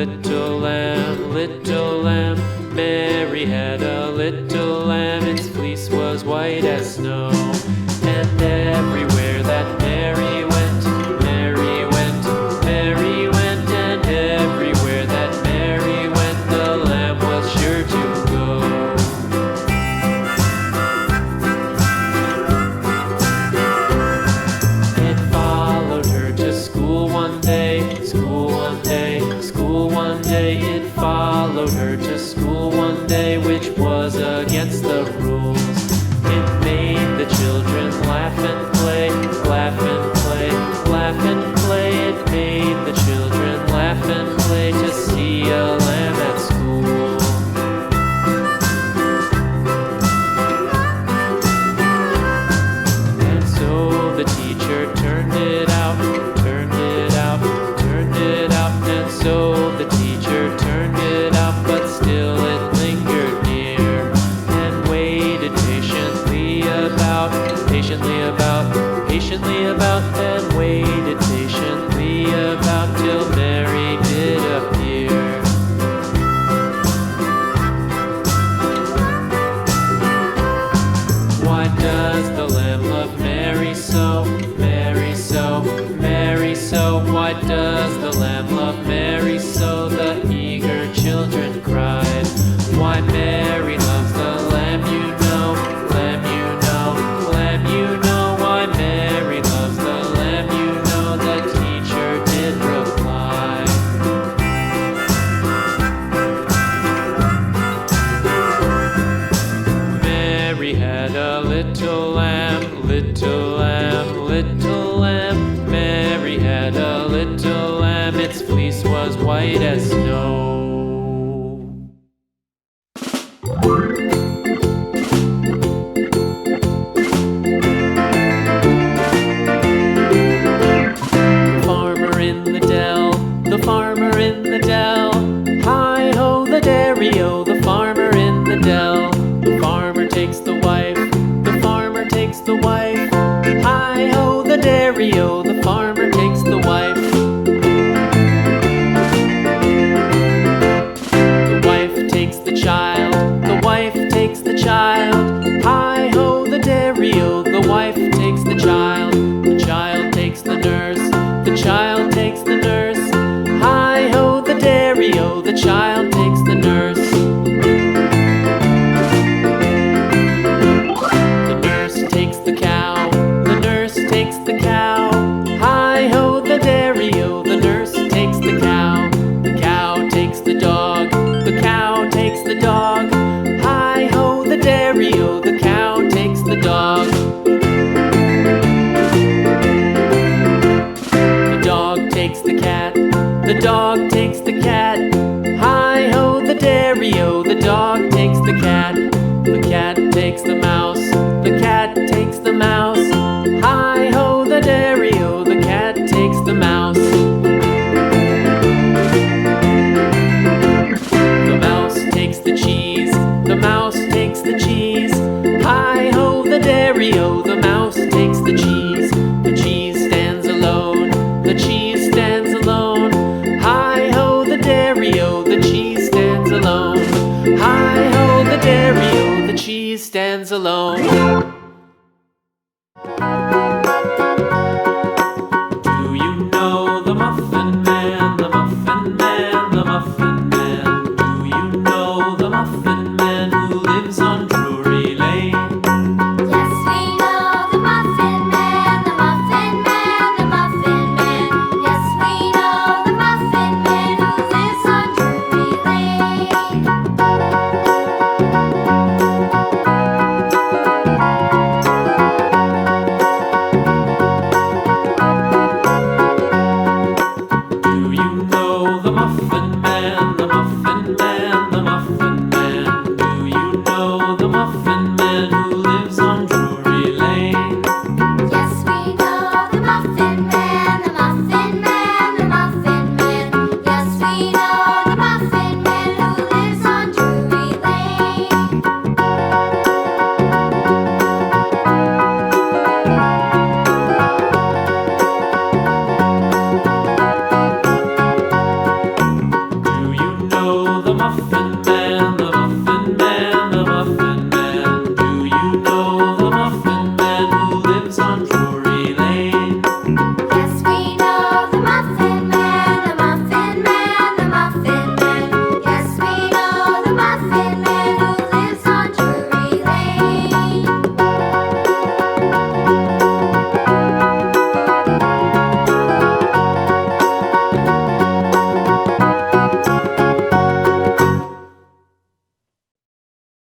little lamb, little lamb. Mary had a little lamb, its fleece was white as snow. And everywhere that Mary went, Mary went, Mary went. And everywhere that Mary went, the lamb was sure to go. It followed her to school one day, school one day, school one day. It followed her to school one day, which was against the rules. It made the children laugh and play, laugh and play, laugh and play. It made the children laugh and play to see a lamb at school. And so the teacher turned it out, turned it out, turned it out. And so the teacher turned it out, but still it lingered near and waited patiently about, patiently about, patiently about, and waited patiently about till Mary did appear. Why does the lamb love Mary so, Mary so, Mary so? Why does the lamb love Mary so? The eager children cried. Why Mary loves the lamb, you know, lamb, you know, lamb, you know. Why Mary loves the lamb, you know, the teacher did reply. Mary had a little lamb, little lamb, little lamb. Mary had a little lamb, its fleece was white as snow. The farmer in the dell, hi-ho the dairy-o, the farmer in the dell. The farmer takes the wife, the farmer takes the wife, hi-ho the dairy-o, the farmer takes the wife. The wife takes the child, the wife takes the child, hi-ho the dairy-o, the wife takes the child. The child takes the nurse, the child takes the nurse, hi-ho the dairy-o, the child